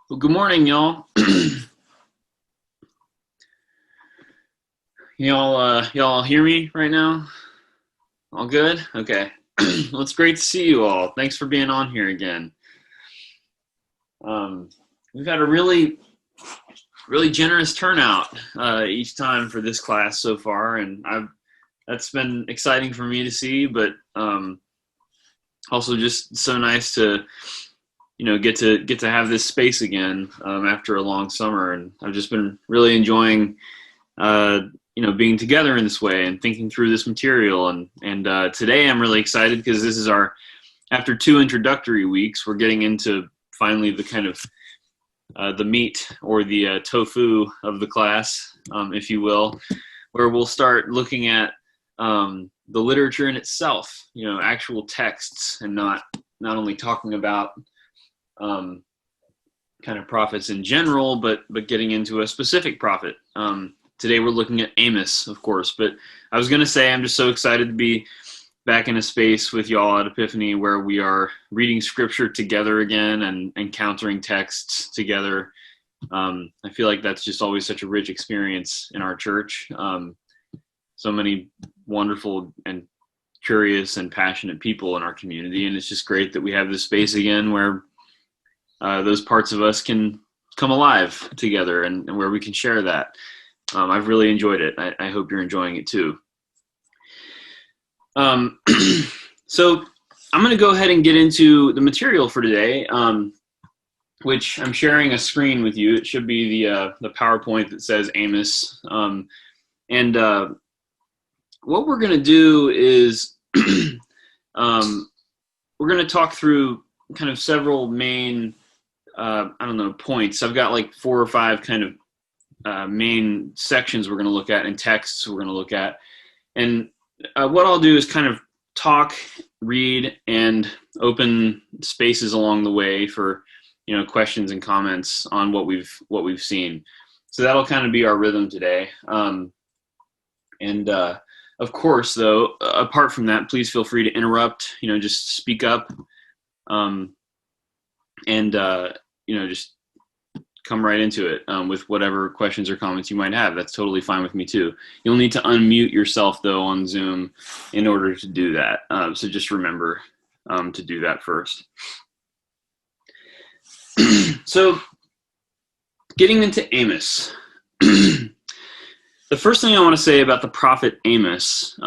Well, good morning, y'all. Y'all hear me right now? All good? Okay. Well, it's great to see you all. Thanks for being on here again. We've had a really generous turnout each time for this class so far, and that's been exciting for me to see, but also just so nice to get to have this space again after a long summer, and I've just been really enjoying being together in this way and thinking through this material. And today I'm really excited because this is after 2 introductory weeks, we're getting into finally the kind of the meat or the tofu of the class, if you will, where we'll start looking at the literature in itself, actual texts, and not only talking about kind of prophets in general, but getting into a specific prophet. Today we're looking at Amos, of course, but I was going to say I'm just so excited to be back in a space with y'all at Epiphany where we are reading scripture together again and encountering texts together. I feel like that's just always such a rich experience in our church. So many wonderful and curious and passionate people in our community, and it's just great that we have this space again where those parts of us can come alive together and where we can share that. I've really enjoyed it. I hope you're enjoying it too. So I'm going to go ahead and get into the material for today, which I'm sharing a screen with you. It should be the PowerPoint that says Amos. And what we're going to do is we're going to talk through kind of several main points. I've got like 4 or 5 kind of main sections we're going to look at and texts we're going to look at. And what I'll do is kind of talk, read, and open spaces along the way for questions and comments on what we've seen. So that'll kind of be our rhythm today. Of course, though, apart from that, please feel free to interrupt. Just speak up, just come right into it with whatever questions or comments you might have. That's totally fine with me too. You'll need to unmute yourself though on Zoom in order to do that. So just remember to do that first. So getting into Amos. The first thing I want to say about the prophet Amos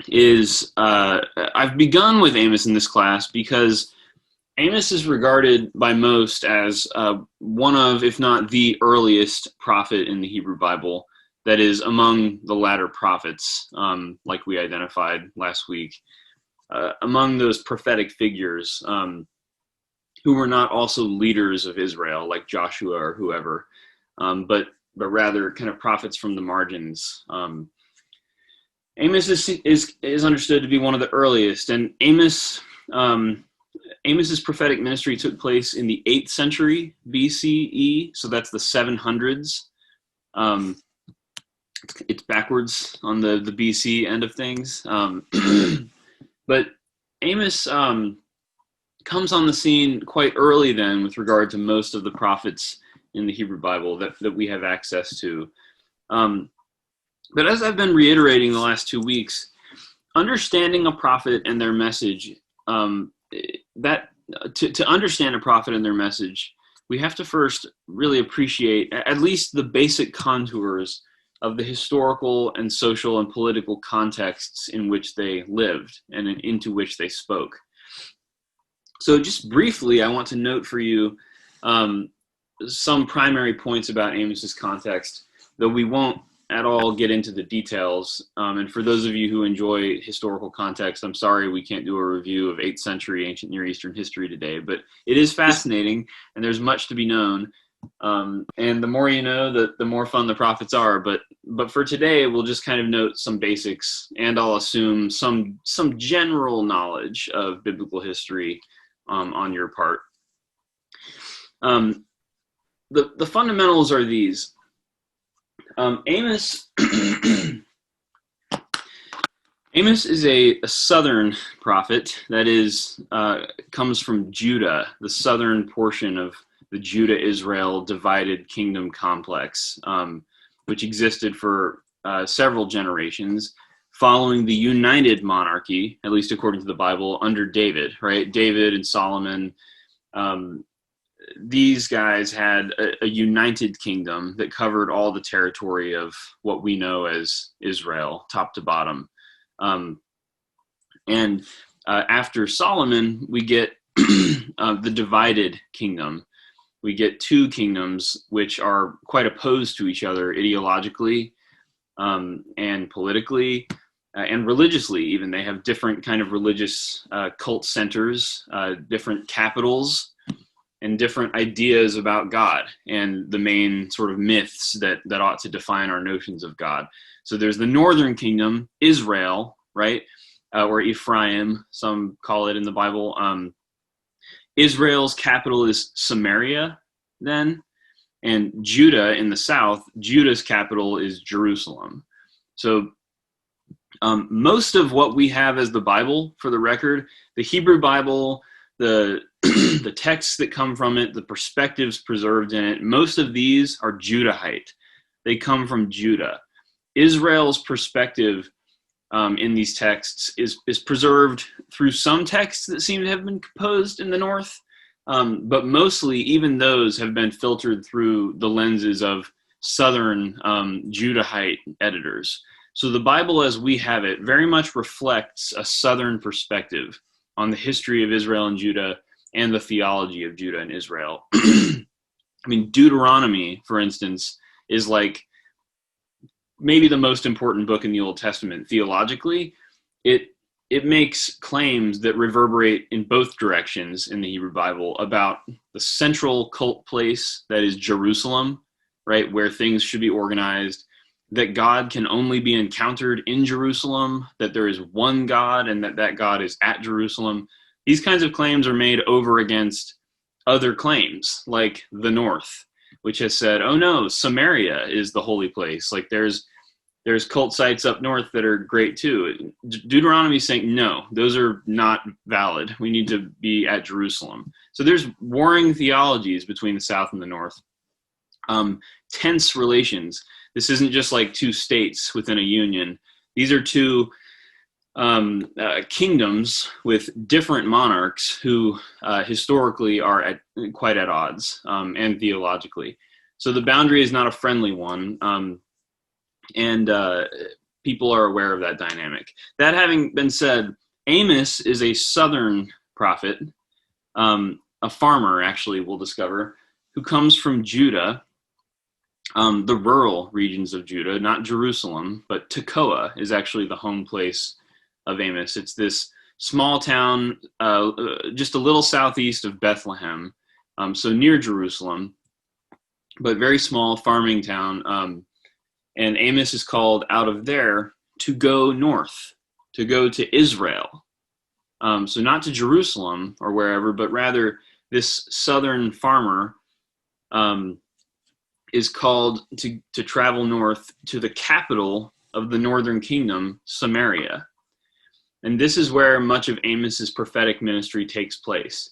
is I've begun with Amos in this class because Amos is regarded by most as one of, if not the earliest prophet in the Hebrew Bible that is among the latter prophets, like we identified last week, among those prophetic figures who were not also leaders of Israel like Joshua or whoever, but rather kind of prophets from the margins. Amos is understood to be one of the earliest, and Amos's prophetic ministry took place in the 8th century BCE, so that's the 700s. It's backwards on the BC end of things. But Amos comes on the scene quite early then with regard to most of the prophets in the Hebrew Bible that we have access to. But as I've been reiterating the last 2 weeks, understanding a prophet and their message, that to understand a prophet and their message, we have to first really appreciate at least the basic contours of the historical and social and political contexts in which they lived and into which they spoke. So just briefly, I want to note for you some primary points about Amos's context, though we won't at all get into the details. And for those of you who enjoy historical context, I'm sorry we can't do a review of 8th century ancient Near Eastern history today, but it is fascinating and there's much to be known. And the more you know, the more fun the prophets are. But for today, we'll just kind of note some basics, and I'll assume some general knowledge of biblical history on your part. The fundamentals are these. Amos is a southern prophet, that is, comes from Judah, the southern portion of the Judah-Israel divided kingdom complex, which existed for several generations, following the united monarchy, at least according to the Bible, under David, right? David and Solomon, these guys had a united kingdom that covered all the territory of what we know as Israel, top to bottom. And after Solomon, we get the divided kingdom. We get two kingdoms which are quite opposed to each other ideologically and politically and religiously. Even they have different kind of religious cult centers, different capitals, and different ideas about God and the main sort of myths that ought to define our notions of God. So there's the northern kingdom, Israel, right? Or Ephraim, some call it in the Bible. Israel's capital is Samaria then, and Judah in the south, Judah's capital is Jerusalem. So most of what we have as the Bible, for the record, the Hebrew Bible, the the texts that come from it, the perspectives preserved in it, most of these are Judahite. They come from Judah. Israel's perspective in these texts is preserved through some texts that seem to have been composed in the north, but mostly even those have been filtered through the lenses of southern Judahite editors. So the Bible as we have it very much reflects a southern perspective on the history of Israel and Judah and the theology of Judah and Israel. I mean, Deuteronomy, for instance, is like maybe the most important book in the Old Testament theologically. It makes claims that reverberate in both directions in the Hebrew Bible about the central cult place that is Jerusalem, right, where things should be organized, that God can only be encountered in Jerusalem, that there is one God and that God is at Jerusalem. These kinds of claims are made over against other claims, like the North, which has said, oh no, Samaria is the holy place. Like there's cult sites up north that are great too. Deuteronomy is saying, no, those are not valid. We need to be at Jerusalem. So there's warring theologies between the South and the North. Tense relations. This isn't just like two states within a union. These are two kingdoms with different monarchs who historically are quite at odds and theologically. So the boundary is not a friendly one, and people are aware of that dynamic. That having been said, Amos is a southern prophet, a farmer actually, we'll discover, who comes from Judah, the rural regions of Judah, not Jerusalem, but Tekoa is actually the home place of Amos. It's this small town just a little southeast of Bethlehem, so near Jerusalem, but very small farming town. And Amos is called out of there to go north, to go to Israel. So not to Jerusalem or wherever, but rather this southern farmer is called to travel north to the capital of the northern kingdom, Samaria. And this is where much of Amos's prophetic ministry takes place.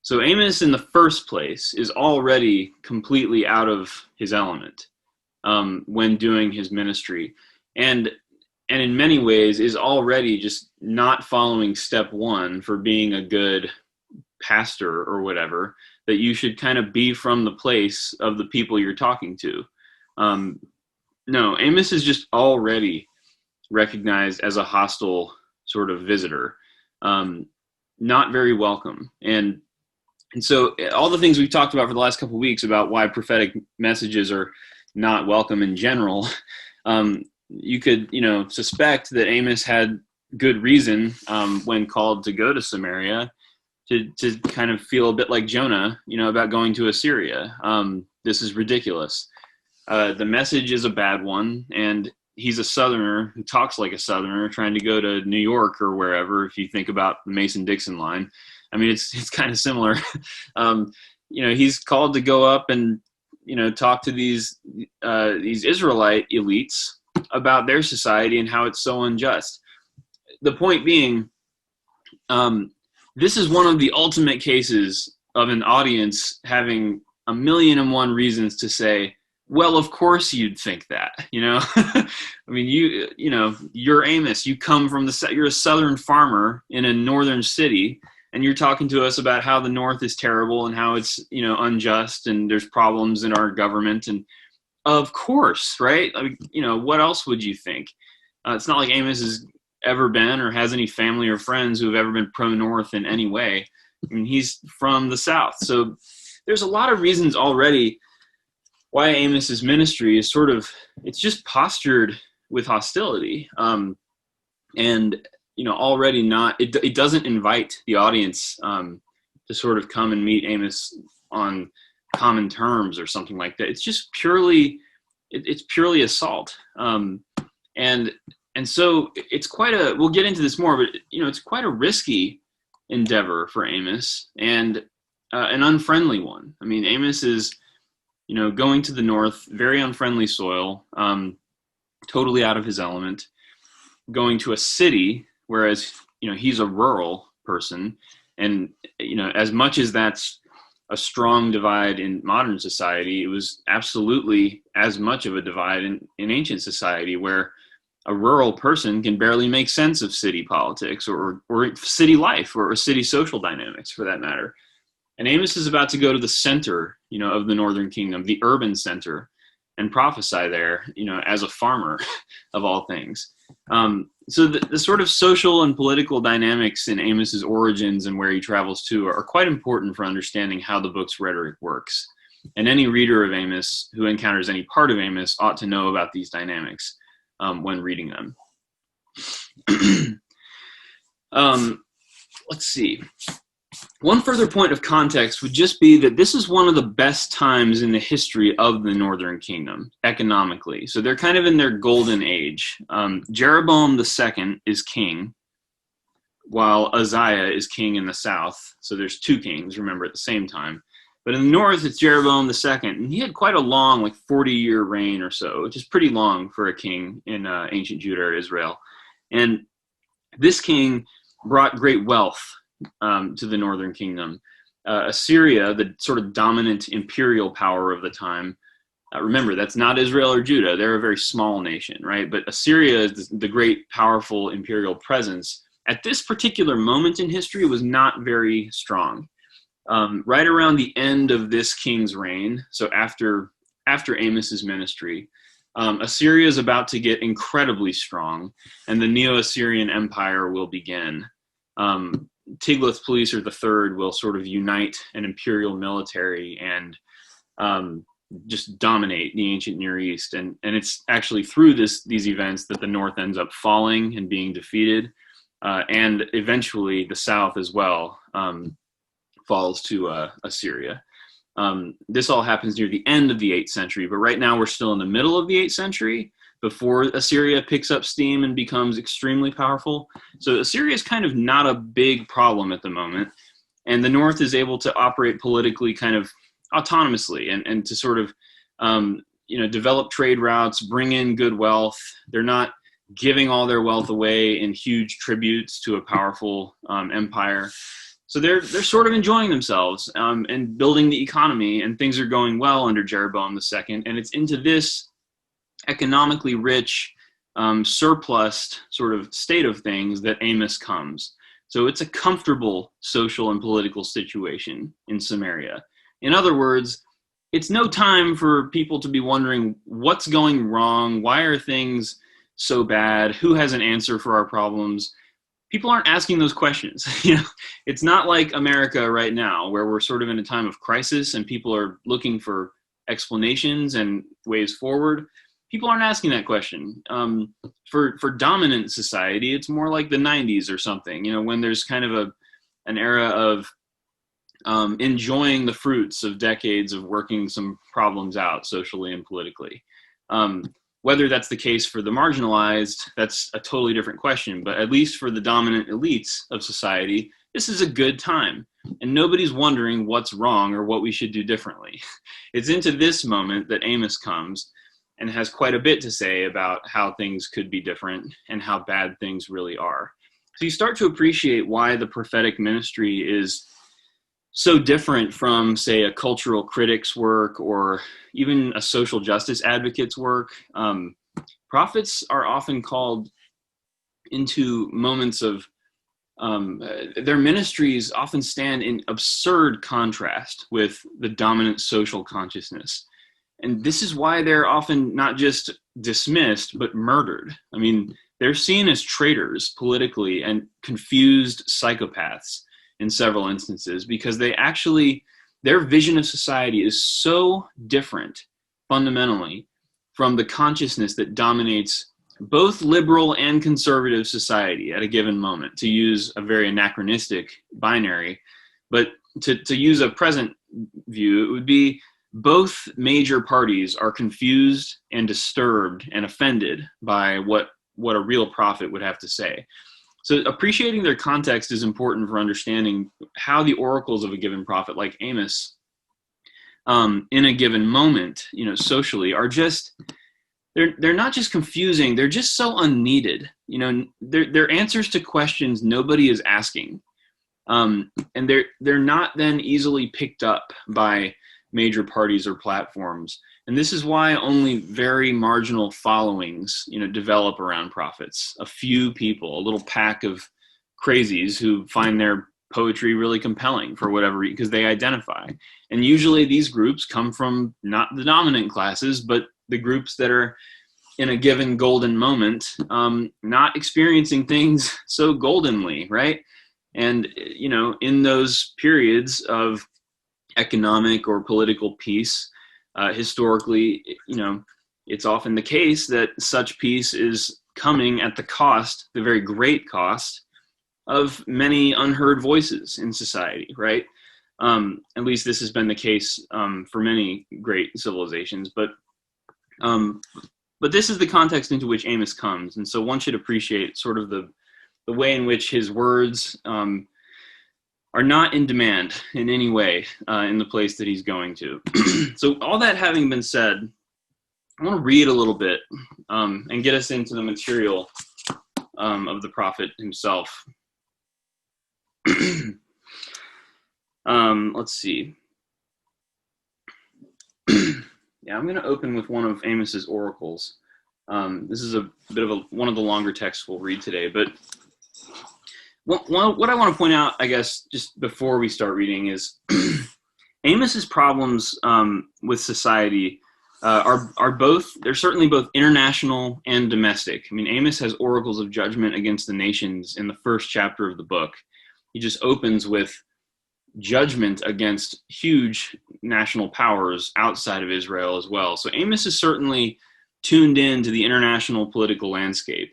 So Amos, in the first place, is already completely out of his element when doing his ministry. And in many ways is already just not following step one for being a good pastor or whatever, that you should kind of be from the place of the people you're talking to. No, Amos is just already recognized as a hostile sort of visitor, not very welcome. And so all the things we've talked about for the last couple of weeks about why prophetic messages are not welcome in general, you could, suspect that Amos had good reason when called to go to Samaria to kind of feel a bit like Jonah, about going to Assyria. This is ridiculous. The message is a bad one, and he's a Southerner who talks like a Southerner trying to go to New York or wherever, if you think about the Mason-Dixon line. I mean, it's kind of similar. He's called to go up and, talk to these Israelite elites about their society and how it's so unjust. The point being, this is one of the ultimate cases of an audience having a million and one reasons to say, well, of course you'd think that, I mean, you're Amos, you come from you're a Southern farmer in a Northern city, and you're talking to us about how the North is terrible and how it's, unjust and there's problems in our government. And of course, right? I mean, what else would you think? It's not like Amos has ever been or has any family or friends who have ever been pro-North in any way. I mean, he's from the South. So there's a lot of reasons already why Amos's ministry is it's just postured with hostility. And, already it doesn't invite the audience to sort of come and meet Amos on common terms or something like that. It's just purely assault. And so it's we'll get into this more, but it's quite a risky endeavor for Amos, and an unfriendly one. I mean, Amos is, going to the North, very unfriendly soil, totally out of his element, going to a city, whereas, he's a rural person. And, as much as that's a strong divide in modern society, it was absolutely as much of a divide in ancient society, where a rural person can barely make sense of city politics or city life or city social dynamics, for that matter. And Amos is about to go to the center, of the northern kingdom, the urban center, and prophesy there, as a farmer of all things. So the sort of social and political dynamics in Amos's origins and where he travels to are quite important for understanding how the book's rhetoric works. And any reader of Amos who encounters any part of Amos ought to know about these dynamics when reading them. Let's see. One further point of context would just be that this is one of the best times in the history of the Northern Kingdom, economically. So they're kind of in their golden age. Jeroboam II is king, while Uzziah is king in the south. So there's two kings, remember, at the same time. But in the north, it's Jeroboam II, and he had quite a long, 40-year reign or so, which is pretty long for a king in ancient Judah or Israel. And this king brought great wealth to the northern kingdom. Assyria, the sort of dominant imperial power of the time, remember, that's not Israel or Judah. They're a very small nation, right? But Assyria is the great, powerful imperial presence. At this particular moment in history, was not very strong. Right around the end of this king's reign, so after Amos's ministry, Assyria is about to get incredibly strong, and the Neo-Assyrian Empire will begin. Tiglath-Pileser III will sort of unite an imperial military and just dominate the ancient Near East. And it's actually through these events that the North ends up falling and being defeated, and eventually the South as well falls to Assyria. This all happens near the end of the 8th century, but right now we're still in the middle of the 8th century, before Assyria picks up steam and becomes extremely powerful. So Assyria is kind of not a big problem at the moment, and the North is able to operate politically kind of autonomously and to sort of develop trade routes, bring in good wealth. They're not giving all their wealth away in huge tributes to a powerful empire. So they're sort of enjoying themselves and building the economy, and things are going well under Jeroboam II. And it's into this economically rich, surplus sort of state of things that Amos comes. So it's a comfortable social and political situation in Samaria. In other words, it's no time for people to be wondering what's going wrong, why are things so bad, who has an answer for our problems. People aren't asking those questions. It's not like America right now, where we're sort of in a time of crisis and people are looking for explanations and ways forward. People aren't asking that question. For dominant society, it's more like the 90s or something, when there's kind of an era of enjoying the fruits of decades of working some problems out socially and politically. Whether that's the case for the marginalized, that's a totally different question. But at least for the dominant elites of society, this is a good time. And nobody's wondering what's wrong or what we should do differently. It's into this moment that Amos comes and has quite a bit to say about how things could be different and how bad things really are. So you start to appreciate why the prophetic ministry is so different from, say, a cultural critic's work or even a social justice advocate's work. Prophets are often called into moments of their ministries often stand in absurd contrast with the dominant social consciousness. And this is why they're often not just dismissed, but murdered. I mean, they're seen as traitors politically and confused psychopaths in several instances, because their vision of society is so different fundamentally from the consciousness that dominates both liberal and conservative society at a given moment, to use a very anachronistic binary. But to use a present view, it would be both major parties are confused and disturbed and offended by what a real prophet would have to say. So appreciating their context is important for understanding how the oracles of a given prophet like Amos in a given moment, socially, are just, they're not just confusing, they're just so unneeded. They're answers to questions nobody is asking. And they're not then easily picked up by major parties or platforms. And this is why only very marginal followings, develop around prophets. A few people, a little pack of crazies who find their poetry really compelling for whatever reason, because they identify. And usually these groups come from not the dominant classes, but the groups that are in a given golden moment, not experiencing things so goldenly, right? And, in those periods of economic or political peace, historically, it's often the case that such peace is coming at the very great cost of many unheard voices in society, right? At least this has been the case for many great civilizations, but this is the context into which Amos comes, and so one should appreciate sort of the way in which his words are not in demand in any way in the place that he's going to. So all that having been said, I want to read a little bit and get us into the material of the prophet himself. Let's see. Yeah, I'm going to open with one of Amos's oracles. This is a bit of one of the longer texts we'll read today, but what I want to point out, I guess, just before we start reading, is Amos's problems with society they're certainly both international and domestic. I mean, Amos has oracles of judgment against the nations in the first chapter of the book. He just opens with judgment against huge national powers outside of Israel as well. So Amos is certainly tuned in to the international political landscape.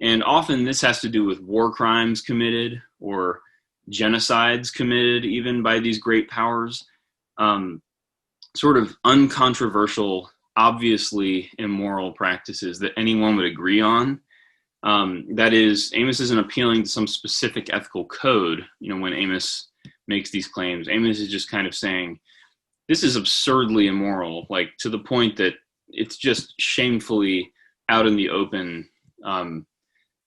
And often this has to do with war crimes committed or genocides committed even by these great powers. Sort of uncontroversial, obviously immoral practices that anyone would agree on. That is, Amos isn't appealing to some specific ethical code, when Amos makes these claims. Amos is just kind of saying, this is absurdly immoral, like to the point that it's just shamefully out in the open,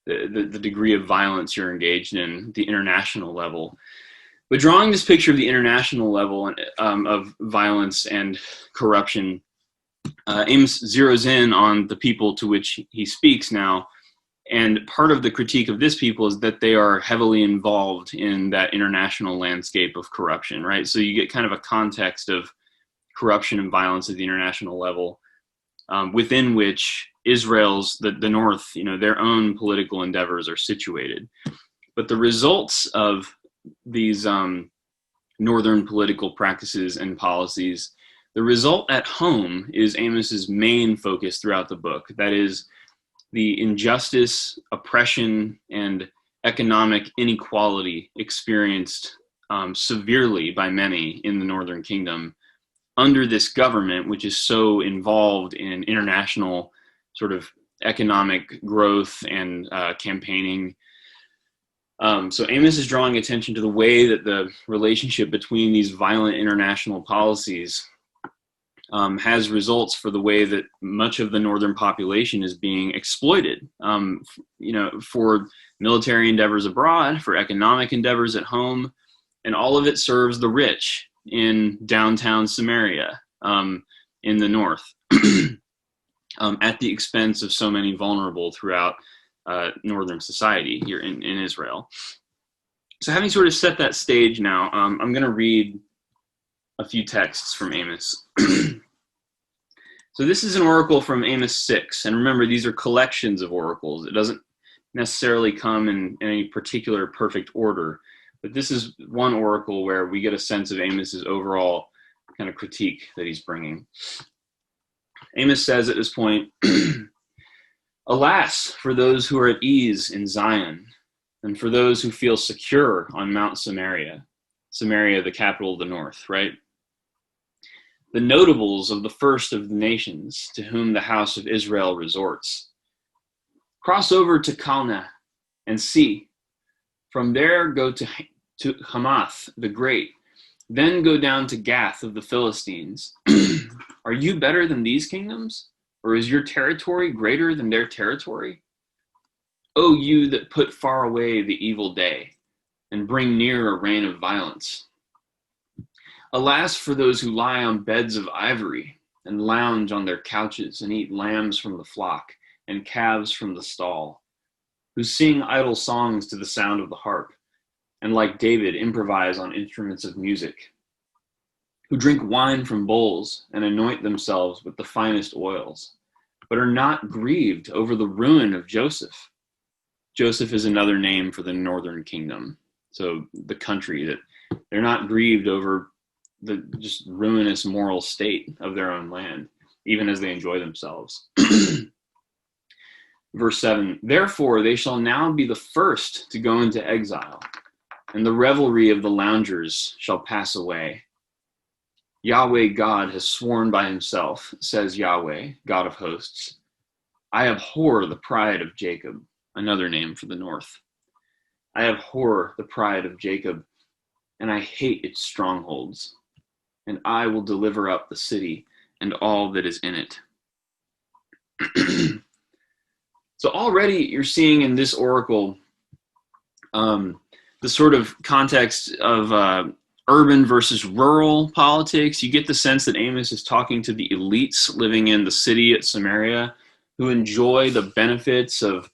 the degree of violence you're engaged in, the international level. But drawing this picture of the international level of violence and corruption, Amos zeroes in on the people to which he speaks now. And part of the critique of this people is that they are heavily involved in that international landscape of corruption, right? So you get kind of a context of corruption and violence at the international level, within which Israel's, the North, their own political endeavors are situated. But the results of these northern political practices and policies, the result at home is Amos's main focus throughout the book. That is the injustice, oppression, and economic inequality experienced severely by many in the Northern Kingdom under this government, which is so involved in international sort of economic growth and campaigning. So Amos is drawing attention to the way that the relationship between these violent international policies has results for the way that much of the northern population is being exploited, for military endeavors abroad, for economic endeavors at home, and all of it serves the rich in downtown Samaria, in the north, at the expense of so many vulnerable throughout northern society here in Israel. So having sort of set that stage now, I'm going to read a few texts from Amos. So this is an oracle from Amos 6. And remember, these are collections of oracles. It doesn't necessarily come in any particular perfect order. But this is one oracle where we get a sense of Amos's overall kind of critique that he's bringing. Amos says at this point, "Alas, for those who are at ease in Zion, and for those who feel secure on Mount Samaria," Samaria, the capital of the north, right? "The notables of the first of the nations to whom the house of Israel resorts. Cross over to Calneh and see. From there go to Hamath the Great, then go down to Gath of the Philistines. Are you better than these kingdoms? Or is your territory greater than their territory? O you that put far away the evil day and bring near a reign of violence. Alas for those who lie on beds of ivory and lounge on their couches and eat lambs from the flock and calves from the stall, who sing idle songs to the sound of the harp, and like David improvise on instruments of music, who drink wine from bowls and anoint themselves with the finest oils, but are not grieved over the ruin of Joseph." Joseph is another name for the northern kingdom, so the country, that they're not grieved over the just ruinous moral state of their own land, even as they enjoy themselves. Verse 7, "Therefore they shall now be the first to go into exile, and the revelry of the loungers shall pass away. Yahweh God has sworn by himself, says Yahweh, God of hosts. I abhor the pride of Jacob," another name for the north. "I abhor the pride of Jacob, and I hate its strongholds. And I will deliver up the city and all that is in it." So already you're seeing in this oracle the sort of context of urban versus rural politics. You get the sense that Amos is talking to the elites living in the city at Samaria, who enjoy the benefits of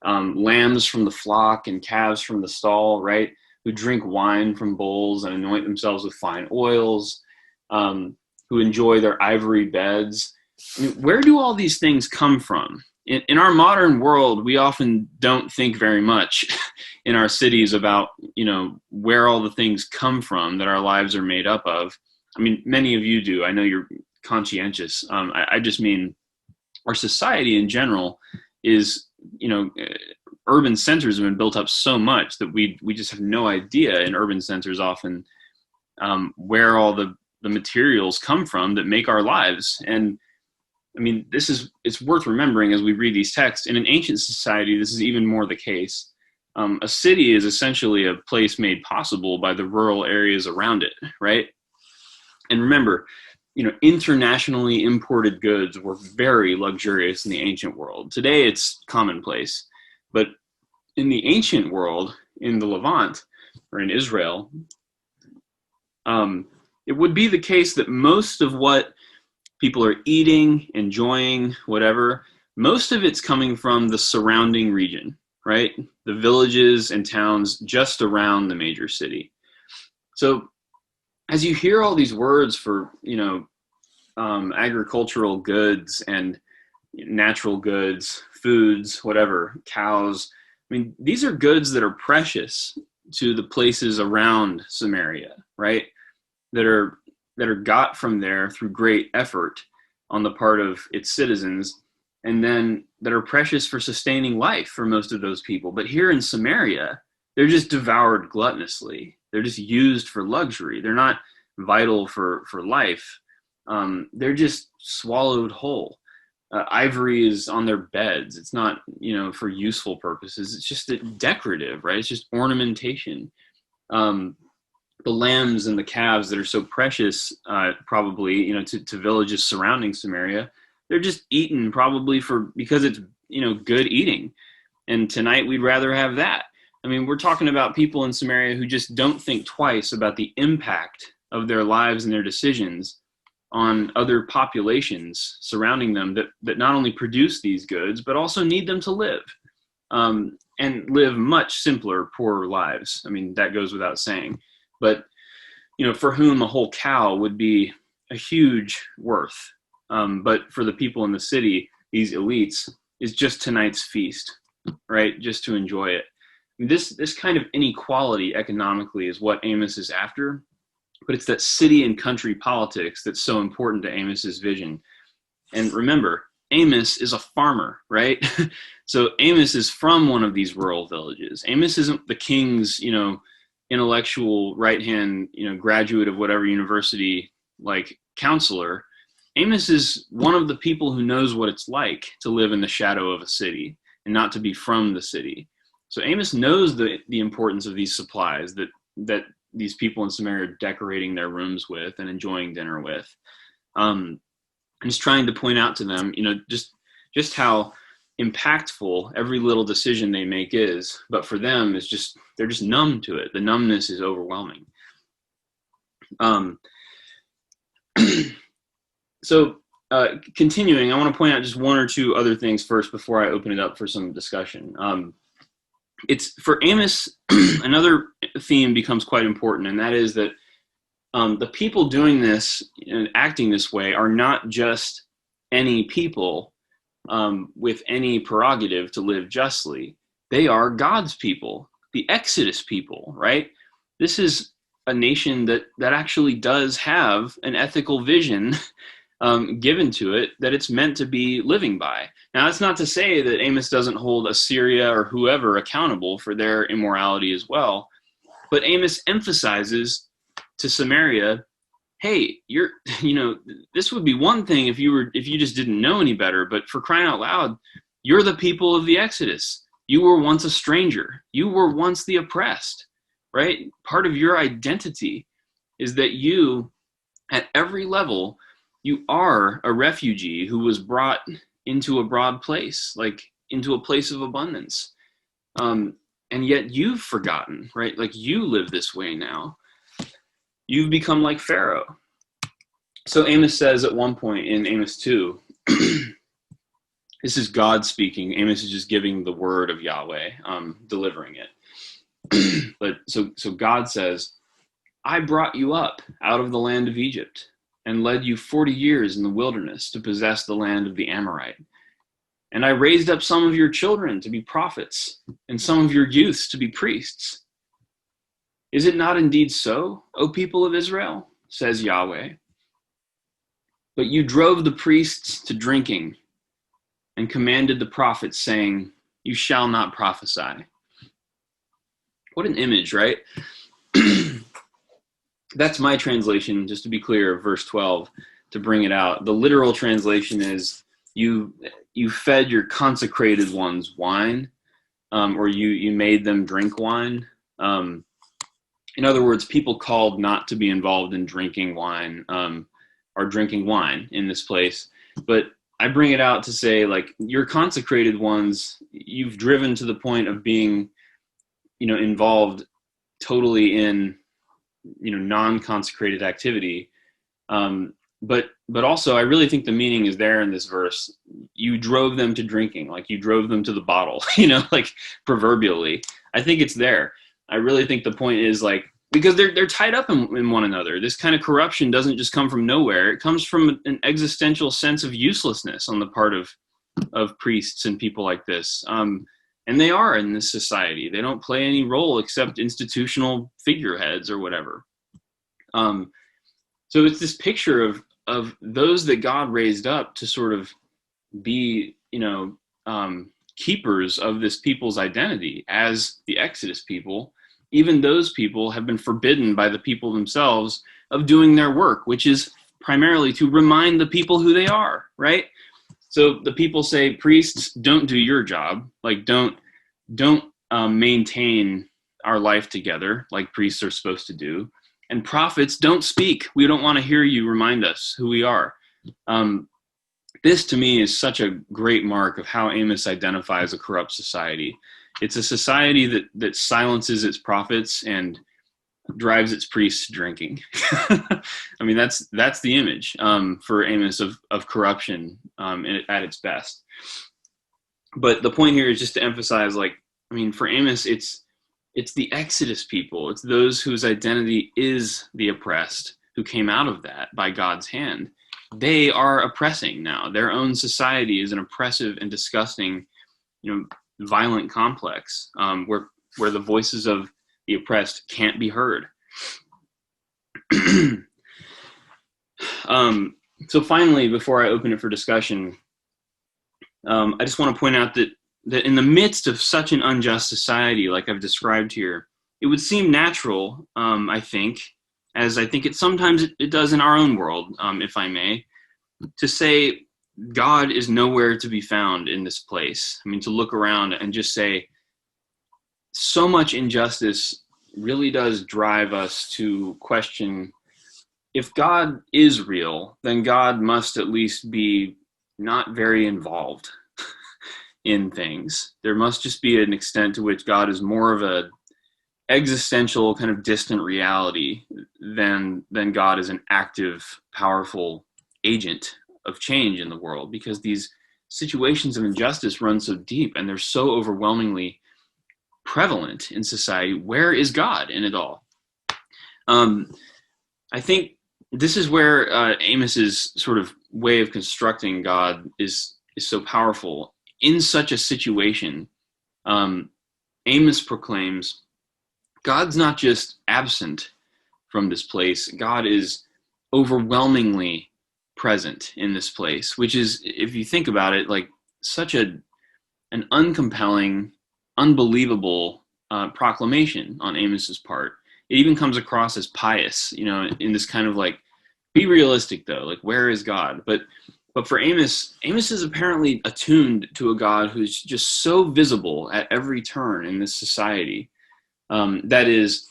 lambs from the flock and calves from the stall, right? Who drink wine from bowls and anoint themselves with fine oils, who enjoy their ivory beds. I mean, where do all these things come from? In our modern world, we often don't think very much in our cities about, where all the things come from that our lives are made up of. I mean, many of you do. I know you're conscientious. I just mean our society in general is, urban centers have been built up so much that we just have no idea in urban centers often where all the materials come from that make our lives. And I mean, it's worth remembering as we read these texts. In an ancient society, this is even more the case. A city is essentially a place made possible by the rural areas around it, right? And remember, internationally imported goods were very luxurious in the ancient world. Today, it's commonplace. But in the ancient world, in the Levant, or in Israel, it would be the case that most of what people are eating, enjoying, whatever, most of it's coming from the surrounding region, right? The villages and towns just around the major city. So as you hear all these words for, agricultural goods and natural goods, foods, whatever, cows, I mean, these are goods that are precious to the places around Samaria, right? That are got from there through great effort on the part of its citizens, and then that are precious for sustaining life for most of those people. But here in Samaria, they're just devoured gluttonously. They're just used for luxury. They're not vital for life. They're just swallowed whole. Ivory is on their beds. It's not, for useful purposes. It's just decorative, right? It's just ornamentation. The lambs and the calves that are so precious, probably, to villages surrounding Samaria, they're just eaten probably because it's, good eating. And tonight we'd rather have that. I mean, we're talking about people in Samaria who just don't think twice about the impact of their lives and their decisions on other populations surrounding them that not only produce these goods, but also need them to live, and live much simpler, poorer lives. I mean, that goes without saying. But, for whom a whole cow would be a huge worth. But for the people in the city, these elites, is just tonight's feast, right? Just to enjoy it. This kind of inequality economically is what Amos is after, but it's that city and country politics that's so important to Amos's vision. And remember, Amos is a farmer, right? So Amos is from one of these rural villages. Amos isn't the king's, intellectual right-hand, graduate of whatever university, like counselor. Amos is one of the people who knows what it's like to live in the shadow of a city and not to be from the city. So Amos knows the importance of these supplies that these people in Samaria are decorating their rooms with and enjoying dinner with. And he's trying to point out to them, just how impactful every little decision they make is. But for them, they're just numb to it. The numbness is overwhelming. So continuing, I want to point out just one or two other things first before I open it up for some discussion. It's for Amos, another theme becomes quite important, and that is that the people doing this and acting this way are not just any people with any prerogative to live justly. They are God's people, the Exodus people, right? This is a nation that actually does have an ethical vision given to it that it's meant to be living by. Now, that's not to say that Amos doesn't hold Assyria or whoever accountable for their immorality as well, but Amos emphasizes to Samaria, hey, this would be one thing if you just didn't know any better, but for crying out loud, you're the people of the Exodus. You were once a stranger. You were once the oppressed, right? Part of your identity is that you, at every level, you are a refugee who was brought into a broad place, like into a place of abundance. And yet you've forgotten, right? Like you live this way now. You've become like Pharaoh. So Amos says at one point in Amos 2, this is God speaking. Amos is just giving the word of Yahweh, delivering it. But so God says, I brought you up out of the land of Egypt and led you 40 years in the wilderness to possess the land of the Amorite. And I raised up some of your children to be prophets and some of your youths to be priests. Is it not indeed so, O people of Israel? Says Yahweh. But you drove the priests to drinking and commanded the prophets, saying, you shall not prophesy. What an image, right? That's my translation, just to be clear, of verse 12, to bring it out. The literal translation is, you fed your consecrated ones wine, or you made them drink wine. In other words, people called not to be involved in drinking wine are drinking wine in this place. But I bring it out to say, like, your consecrated ones, you've driven to the point of being, involved totally in, non-consecrated activity. But also, I really think the meaning is there in this verse. You drove them to drinking, like you drove them to the bottle, like proverbially. I think it's there. I really think the point is, like, because they're tied up in one another. This kind of corruption doesn't just come from nowhere. It comes from an existential sense of uselessness on the part of priests and people like this. And they are in this society. They don't play any role except institutional figureheads or whatever. So it's this picture of those that God raised up to sort of be, keepers of this people's identity as the Exodus people. Even those people have been forbidden by the people themselves of doing their work, which is primarily to remind the people who they are, right? So the people say, priests, don't do your job. Like, don't maintain our life together like priests are supposed to do. And prophets, don't speak. We don't want to hear you remind us who we are. this to me is such a great mark of how Amos identifies a corrupt society. It's a society that silences its prophets and drives its priests to drinking. I mean, that's the image for Amos of corruption at its best. But the point here is just to emphasize, like, I mean, for Amos, it's the Exodus people. It's those whose identity is the oppressed, who came out of that by God's hand. They are oppressing now. Their own society is an oppressive and disgusting, violent complex where the voices of the oppressed can't be heard. So finally, before I open it for discussion, I just want to point out that in the midst of such an unjust society, like I've described here, it would seem natural, I think, as I think sometimes it does in our own world, if I may, to say God is nowhere to be found in this place. I mean, to look around and just say, so much injustice really does drive us to question, if God is real, then God must at least be not very involved in things. There must just be an extent to which God is more of a existential kind of distant reality than God is an active, powerful agent of change in the world, because these situations of injustice run so deep and they're so overwhelmingly prevalent in society. Where is God in it all? I think this is where Amos's sort of way of constructing God is so powerful. In such a situation, Amos proclaims, God's not just absent from this place, God is overwhelmingly present in this place, which is, if you think about it, like such an uncompelling, unbelievable proclamation on Amos's part. It even comes across as pious, in this kind of like, be realistic though, like, where is God? But for Amos is apparently attuned to a God who's just so visible at every turn in this society. That is,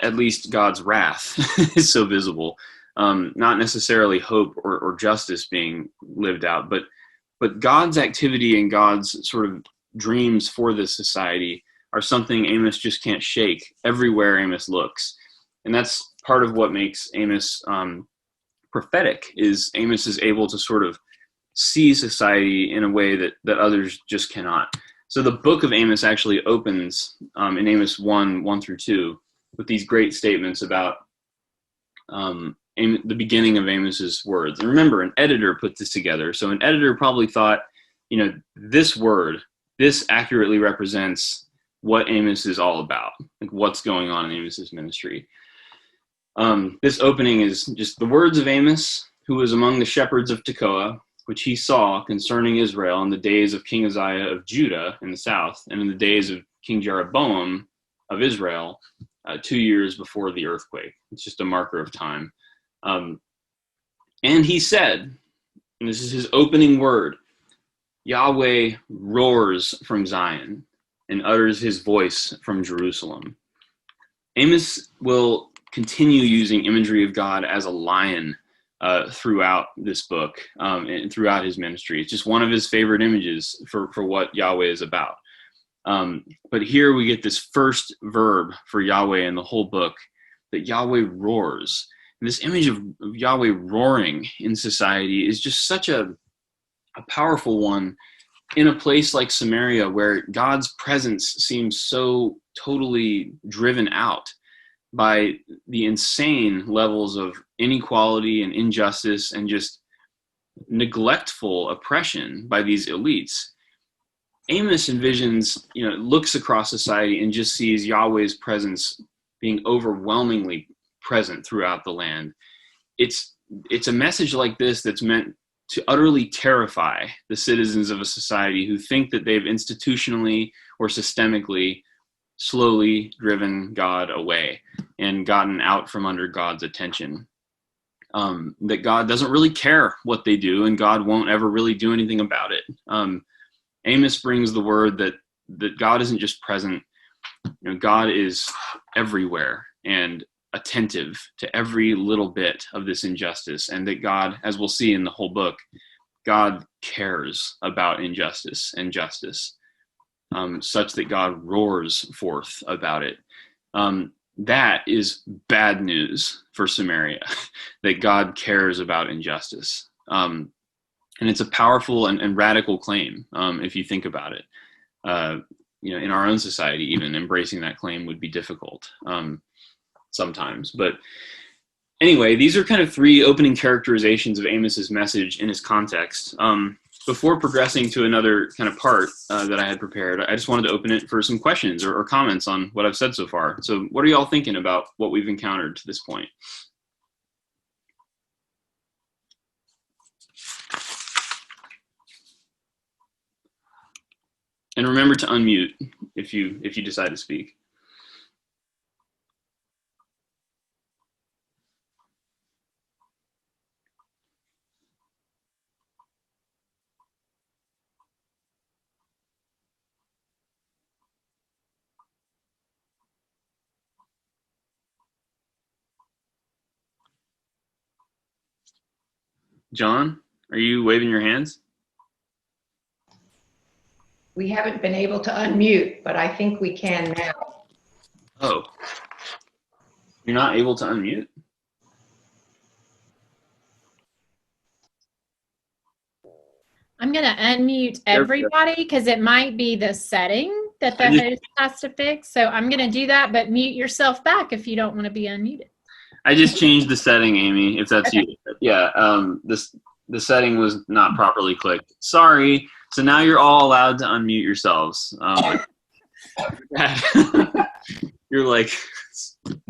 at least God's wrath is so visible. Not necessarily hope or justice being lived out, but God's activity and God's sort of dreams for this society are something Amos just can't shake everywhere Amos looks. And that's part of what makes Amos prophetic, is Amos is able to sort of see society in a way that others just cannot. So the book of Amos actually opens in Amos 1 through 2 with these great statements about the beginning of Amos's words. And remember, an editor put this together. So an editor probably thought, this accurately represents what Amos is all about, like what's going on in Amos's ministry. This opening is just the words of Amos, who was among the shepherds of Tekoa, which he saw concerning Israel in the days of King Uzziah of Judah in the south, and in the days of King Jeroboam of Israel, 2 years before the earthquake. It's just a marker of time. And he said, and this is his opening word, Yahweh roars from Zion and utters his voice from Jerusalem. Amos will continue using imagery of God as a lion throughout this book and throughout his ministry. It's just one of his favorite images for what Yahweh is about. But here we get this first verb for Yahweh in the whole book, that Yahweh roars. And this image of Yahweh roaring in society is just such a powerful one in a place like Samaria, where God's presence seems so totally driven out by the insane levels of inequality and injustice and just neglectful oppression by these elites. Amos envisions, looks across society and just sees Yahweh's presence being overwhelmingly present throughout the land. It's a message like this that's meant to utterly terrify the citizens of a society who think that they've institutionally or systemically slowly driven God away and gotten out from under God's attention. That God doesn't really care what they do, and God won't ever really do anything about it. Amos brings the word that God isn't just present, God is everywhere and attentive to every little bit of this injustice, and that God, as we'll see in the whole book, God cares about injustice and justice, such that God roars forth about it. That is bad news for Samaria, that God cares about injustice. And it's a powerful and radical claim, if you think about it. In our own society, even embracing that claim would be difficult sometimes. But anyway, these are kind of three opening characterizations of Amos's message in his context. Before progressing to another kind of part that I had prepared, I just wanted to open it for some questions or comments on what I've said so far. So what are y'all thinking about what we've encountered to this point? And remember to unmute if you decide to speak. John, are you waving your hands? We haven't been able to unmute, but I think we can now. Oh, you're not able to unmute? I'm going to unmute everybody because it might be the setting that the host has to fix. So I'm going to do that, but mute yourself back if you don't want to be unmuted. I just changed the setting, Amy, if that's Okay. you. Yeah, the setting was not properly clicked. Sorry. So now you're all allowed to unmute yourselves. You're like,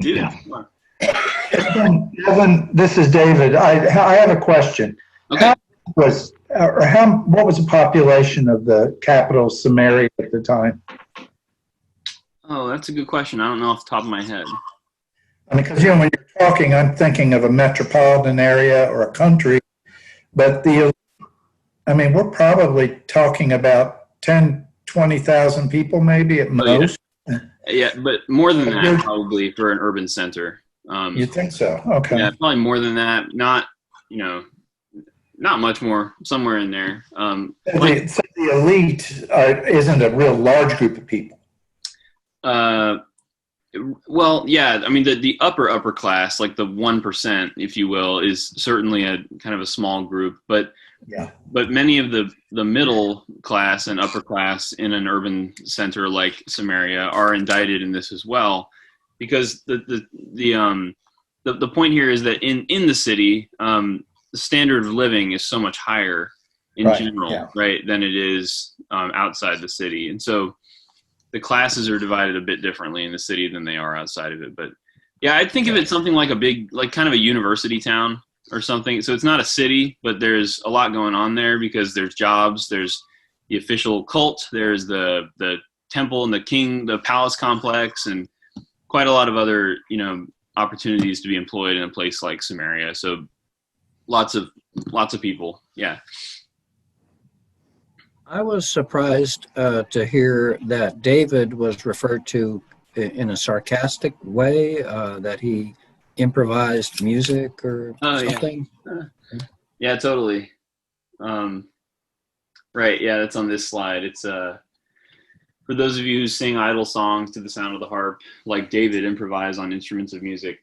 dude, come on. Evan, this is David. I have a question. Okay. What was the population of the capital Samaria at the time? Oh, that's a good question. I don't know off the top of my head. I mean, because when you're talking, I'm thinking of a metropolitan area or a country, but we're probably talking about 10, 20,000 people maybe at most. Yeah, but more than that probably for an urban center. You think so? Okay. Yeah, probably more than that. Not much more, somewhere in there. The elite isn't a real large group of people. Well, yeah, I mean, the upper class, like the 1%, if you will, is certainly a kind of a small group, but many of the middle class and upper class in an urban center like Samaria are indicted in this as well, because the point here is that in the city, the standard of living is so much higher in general, right, than it is outside the city, and so the classes are divided a bit differently in the city than they are outside of it. But yeah, I'd think of it something like a big, like kind of a university town or something. So it's not a city, but there's a lot going on there because there's jobs, there's the official cult, there's the temple and the palace complex, and quite a lot of other, opportunities to be employed in a place like Samaria. So lots of people. Yeah. I was surprised to hear that David was referred to in a sarcastic way, that he improvised music or something. Yeah, totally. Right, yeah, that's on this slide. It's for those of you who sing idle songs to the sound of the harp, like David improvised on instruments of music.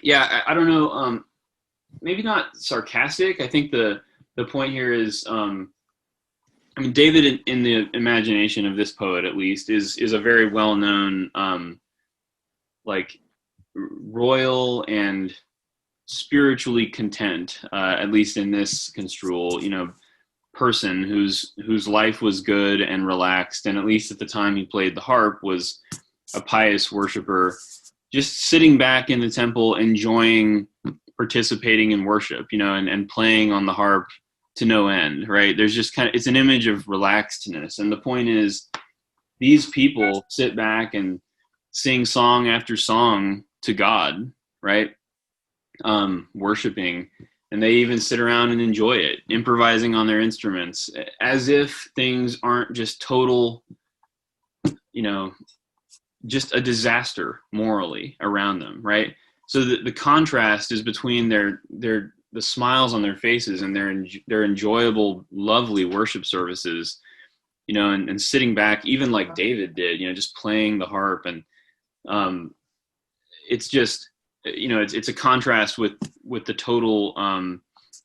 Yeah, I don't know, maybe not sarcastic. I think the point here is, David, in the imagination of this poet, at least, is a very well-known, royal and spiritually content, at least in this construal, person whose life was good and relaxed, and at least at the time he played the harp was a pious worshiper, just sitting back in the temple, enjoying participating in worship, and playing on the harp to no end, right? There's just it's an image of relaxedness. And the point is, these people sit back and sing song after song to God, right? Worshiping. And they even sit around and enjoy it, improvising on their instruments, as if things aren't just total, just a disaster morally around them, right? So the contrast is between their the smiles on their faces and their enjoyable, lovely worship services, and sitting back, even like David did, just playing the harp. And it's just, it's a contrast with the total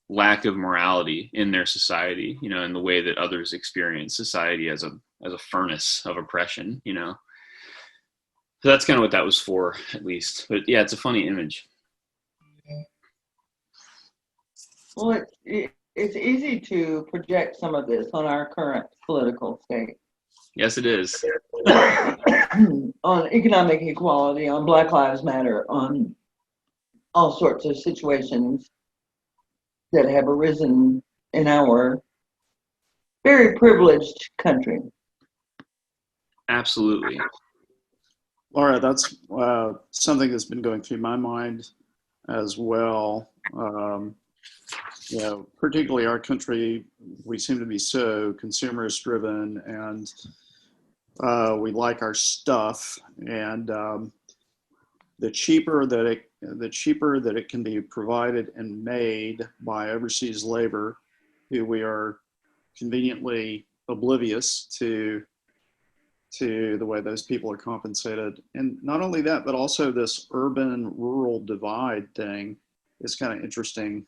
lack of morality in their society, in the way that others experience society as a furnace of oppression, So that's kind of what that was for, at least. But yeah, it's a funny image. Well, it's easy to project some of this on our current political state. Yes, it is. On economic equality, on Black Lives Matter, on all sorts of situations that have arisen in our very privileged country. Absolutely. Laura, that's something that's been going through my mind as well. Particularly our country, we seem to be so consumerist driven, and we like our stuff, and the cheaper that it can be provided and made by overseas labor, who we are conveniently oblivious to the way those people are compensated. And not only that, but also this urban-rural divide thing is kind of interesting,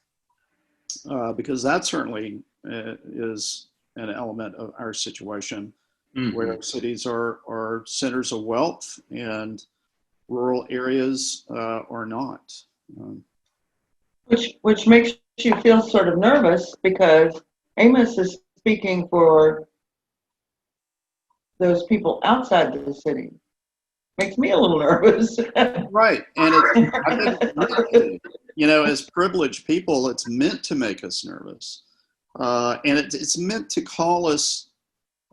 because that certainly is an element of our situation, Mm-hmm. where cities are centers of wealth and rural areas are not. Which makes you feel sort of nervous, because Amos is speaking for those people outside the city. Makes me a little nervous. Right, and I think, as privileged people, it's meant to make us nervous, and it's meant to call us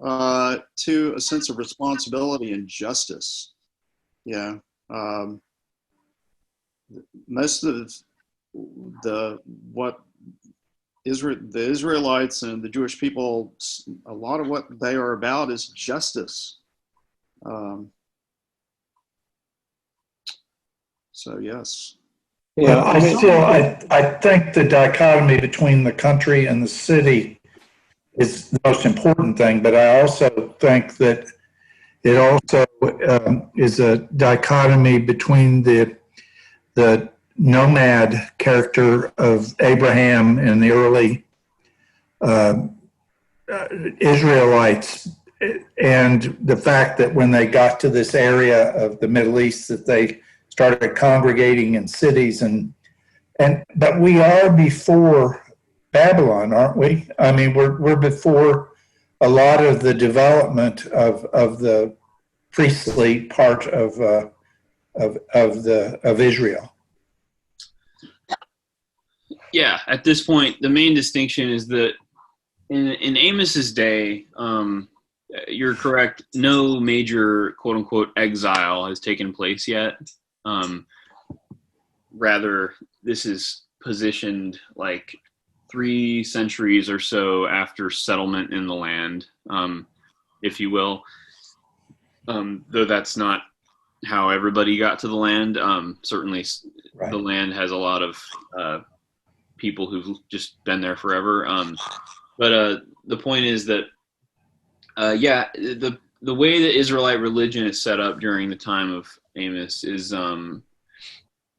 to a sense of responsibility and justice. Most of the Israelites and the Jewish people, a lot of what they are about is justice. So yes. Yeah, I think the dichotomy between the country and the city is the most important thing, but I also think that it also is a dichotomy between the nomad character of Abraham and the early Israelites, and the fact that when they got to this area of the Middle East, that they started congregating in cities, but we are before Babylon, aren't we? I mean, we're before a lot of the development of the priestly part of Israel. Yeah, at this point, the main distinction is that in Amos's day, you're correct, no major quote-unquote exile has taken place yet. Rather, this is positioned like 3 centuries or so after settlement in the land, if you will. Though that's not how everybody got to the land. Certainly, right. The land has a lot of people who've just been there forever. But the point is that, the way that Israelite religion is set up during the time of Amos is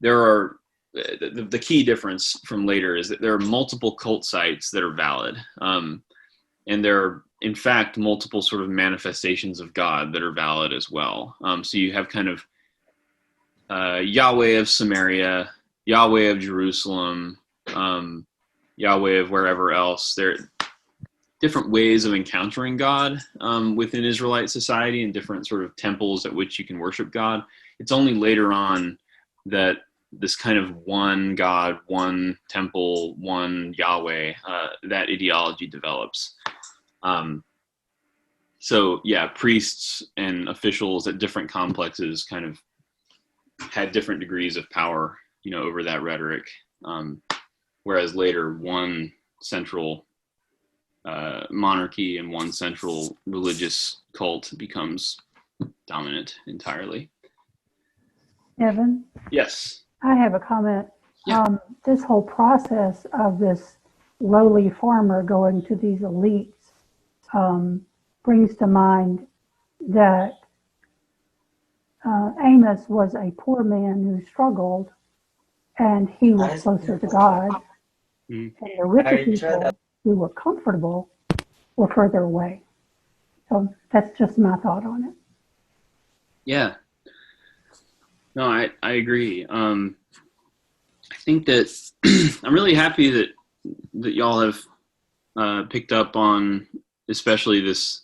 there are the key difference from later is that there are multiple cult sites that are valid, and there are in fact multiple sort of manifestations of God that are valid as well. So you have kind of Yahweh of Samaria, Yahweh of Jerusalem, Yahweh of wherever else. There are different ways of encountering God within Israelite society, and different sort of temples at which you can worship God. It's only later on that this kind of one God, one temple, one Yahweh, that ideology develops. So yeah, priests and officials at different complexes kind of had different degrees of power, over that rhetoric. Whereas later, one central monarchy and one central religious cult becomes dominant entirely. Evan? Yes. I have a comment. Yeah. This whole process of this lowly farmer going to these elites brings to mind that Amos was a poor man who struggled, and he was closer to God. Mhm. And the richer people who were comfortable were further away. So that's just my thought on it. Yeah. No, I agree. I think that I'm really happy that y'all have picked up on especially this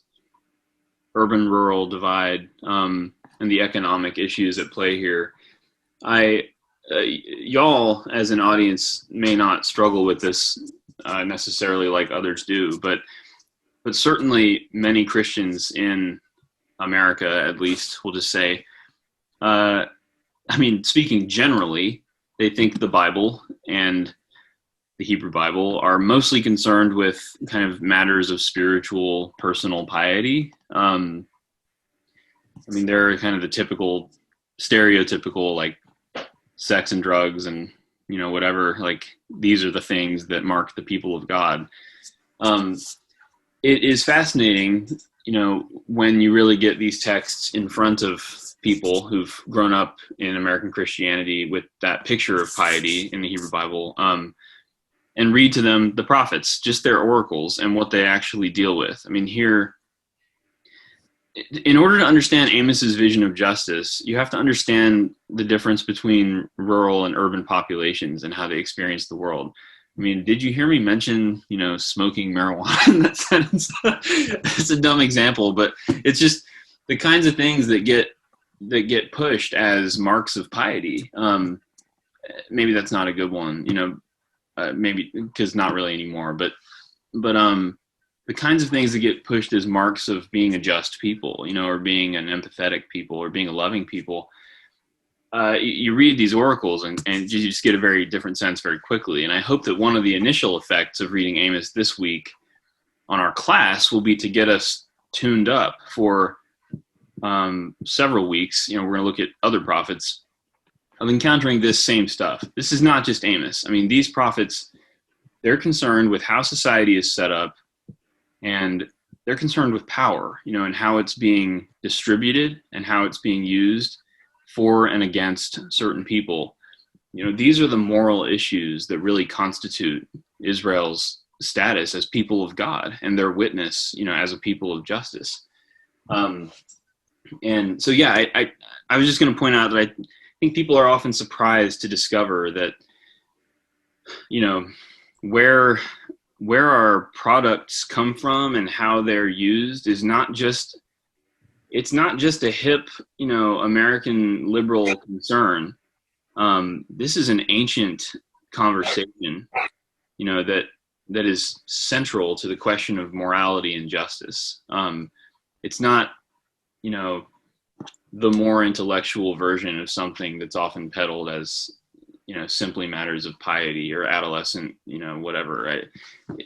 urban-rural divide and the economic issues at play here. Y'all as an audience may not struggle with this necessarily like others do, but certainly many Christians in America, at least, will just say, I mean, speaking generally, they think the Bible and the Hebrew Bible are mostly concerned with kind of matters of spiritual, personal piety. I mean, they're kind of the typical, stereotypical, like sex and drugs and, you know, whatever, like these are the things that mark the people of God. It is fascinating, you know, when you really get these texts in front of people who've grown up in American Christianity with that picture of piety in the Hebrew Bible, and read to them the prophets, just their oracles and what they actually deal with. I mean, here, in order to understand Amos's vision of justice, you have to understand the difference between rural and urban populations and how they experience the world. I mean, did you hear me mention, you know, smoking marijuana in that sentence? It's a dumb example, but it's just the kinds of things that get pushed as marks of piety. Maybe that's not a good one, you know, maybe because not really anymore, but the kinds of things that get pushed as marks of being a just people, you know, or being an empathetic people or being a loving people. You read these oracles and you just get a very different sense very quickly. And I hope that one of the initial effects of reading Amos this week on our class will be to get us tuned up for several weeks. You know, we're going to look at other prophets of encountering this same stuff. This is not just Amos. I mean, these prophets, they're concerned with how society is set up, and they're concerned with power, you know, and how it's being distributed and how it's being used for and against certain people. You know, these are the moral issues that really constitute Israel's status as people of God and their witness, you know, as a people of justice. And so, yeah, I was just going to point out that I think people are often surprised to discover that, you know, where our products come from and how they're used is not just, it's not just a hip, you know, American liberal concern. This is an ancient conversation, you know, that is central to the question of morality and justice. It's not, you know, the more intellectual version of something that's often peddled as, you know, simply matters of piety or adolescent, you know, whatever, right?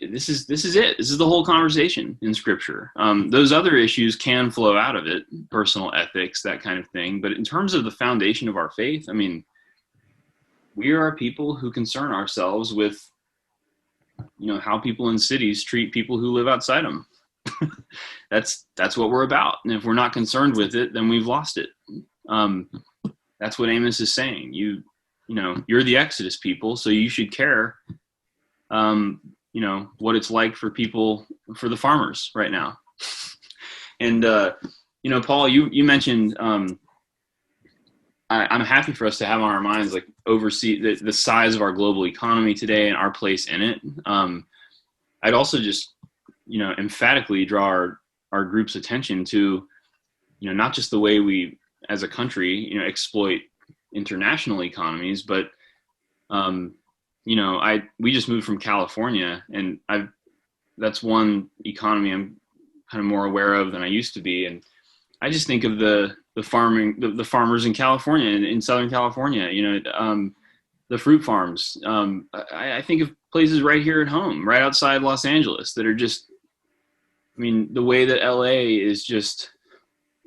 This is it. This is the whole conversation in Scripture. Those other issues can flow out of it, personal ethics, that kind of thing. But in terms of the foundation of our faith, I mean, we are people who concern ourselves with, you know, how people in cities treat people who live outside them. That's what we're about. And if we're not concerned with it, then we've lost it. That's what Amos is saying. You know, you're the Exodus people, so you should care, you know, what it's like for people, for the farmers right now. And, you know, Paul, you mentioned, I'm happy for us to have on our minds, like, oversee the size of our global economy today and our place in it. I'd also just, you know, emphatically draw our group's attention to, you know, not just the way we as a country, you know, exploit international economies, but you know, we just moved from California, and that's one economy I'm kind of more aware of than I used to be, and I just think of the farmers in California, in Southern California, you know, the fruit farms. I think of places right here at home, right outside Los Angeles, that are just, I mean, the way that LA is just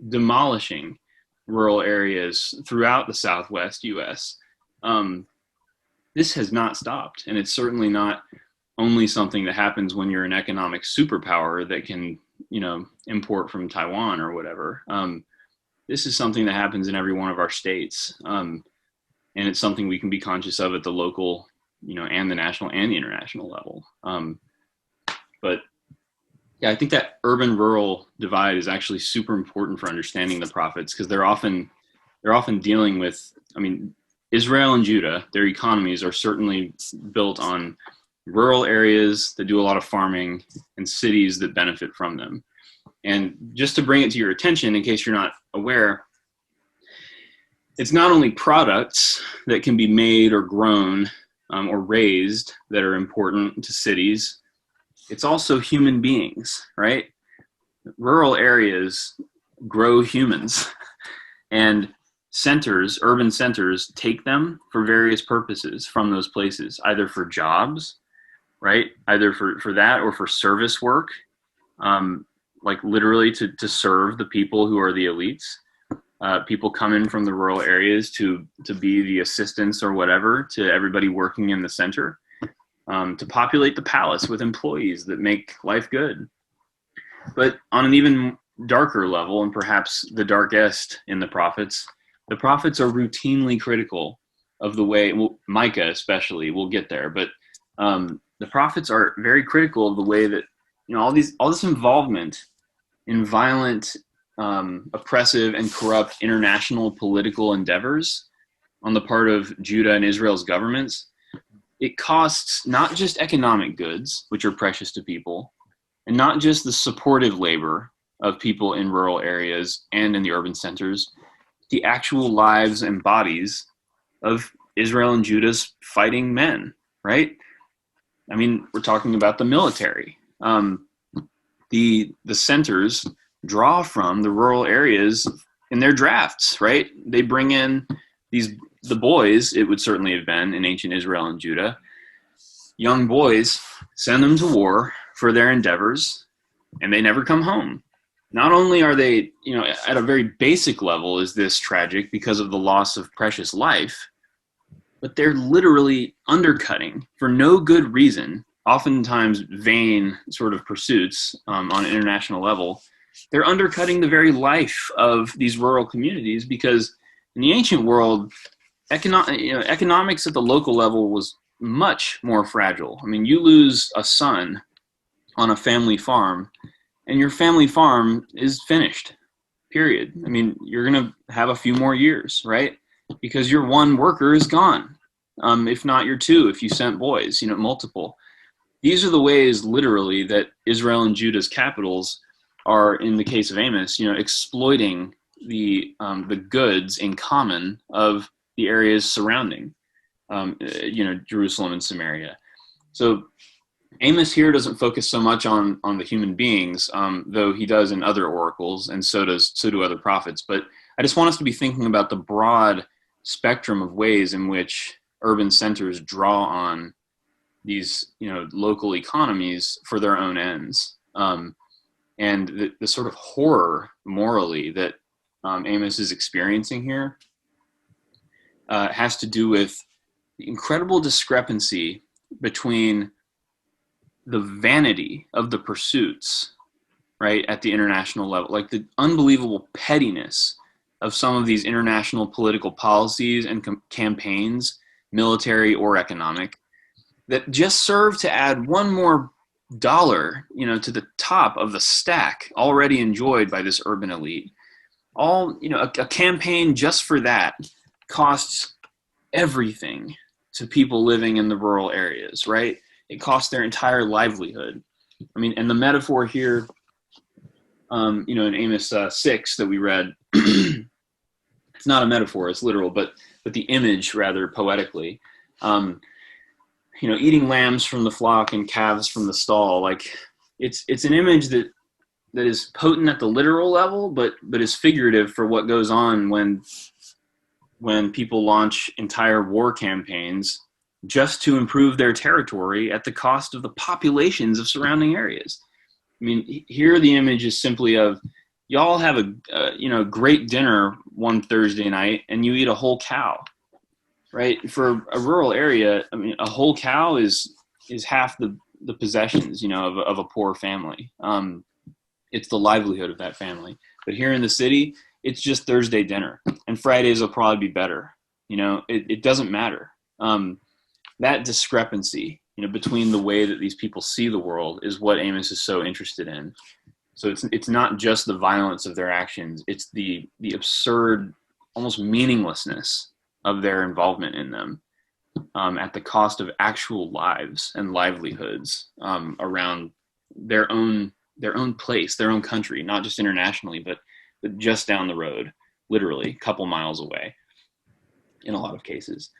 demolishing rural areas throughout the Southwest U.S. this has not stopped. And it's certainly not only something that happens when you're an economic superpower that can, import from Taiwan or whatever. This is something that happens in every one of our states. And it's something we can be conscious of at the local, and the national and the international level. But yeah, I think that urban-rural divide is actually super important for understanding the prophets, because they're often dealing with, Israel and Judah, their economies are certainly built on rural areas that do a lot of farming and cities that benefit from them. And just to bring it to your attention, in case you're not aware, it's not only products that can be made or grown or raised that are important to cities, it's also human beings, right? Rural areas grow humans, and urban centers take them for various purposes from those places, either for jobs, right? Either for that or for service work, like literally to serve the people who are the elites. People come in from the rural areas to be the assistants or whatever to everybody working in the center, to populate the palace with employees that make life good. But on an even darker level, and perhaps the darkest in the prophets are routinely critical of the way, Micah especially, we'll get there, but the prophets are very critical of the way that, all this involvement in violent, oppressive and corrupt international political endeavors on the part of Judah and Israel's governments, it costs not just economic goods, which are precious to people, and not just the supportive labor of people in rural areas and in the urban centers, the actual lives and bodies of Israel and Judah's fighting men, right? We're talking about the military. The centers draw from the rural areas in their drafts, right? They bring in the boys, it would certainly have been in ancient Israel and Judah, young boys, send them to war for their endeavors, and they never come home. Not only are they, at a very basic level is this tragic because of the loss of precious life, but they're literally undercutting for no good reason, oftentimes vain sort of pursuits on an international level. They're undercutting the very life of these rural communities, because in the ancient world, economics at the local level was much more fragile. You lose a son on a family farm, and your family farm is finished, period. You're going to have a few more years, right? Because your one worker is gone. If not your two, if you sent boys, multiple. These are the ways, literally, that Israel and Judah's capitals are, in the case of Amos, exploiting the goods in common of the areas surrounding, Jerusalem and Samaria. So Amos here doesn't focus so much on the human beings, though he does in other oracles, and so do other prophets. But I just want us to be thinking about the broad spectrum of ways in which urban centers draw on these, local economies for their own ends, and the sort of horror morally that Amos is experiencing here has to do with the incredible discrepancy between the vanity of the pursuits, right, at the international level, like the unbelievable pettiness of some of these international political policies and campaigns, military or economic, that just serve to add one more dollar, to the top of the stack already enjoyed by this urban elite. A campaign just for that costs everything to people living in the rural areas, right? It costs their entire livelihood. And the metaphor here, in Amos 6 that we read, it's not a metaphor, it's literal, but the image, rather poetically, eating lambs from the flock and calves from the stall, like it's an image that is potent at the literal level, but is figurative for what goes on when people launch entire war campaigns just to improve their territory at the cost of the populations of surrounding areas. Here the image is simply of, y'all have a great dinner one Thursday night and you eat a whole cow, right? For a rural area, I mean, a whole cow is half the possessions, of a poor family. It's the livelihood of that family. But here in the city, it's just Thursday dinner, and Fridays will probably be better. It doesn't matter. That discrepancy, between the way that these people see the world is what Amos is so interested in. So it's not just the violence of their actions; it's the absurd, almost meaninglessness of their involvement in them, at the cost of actual lives and livelihoods around their own place, their own country, not just internationally, but just down the road, literally a couple miles away, in a lot of cases.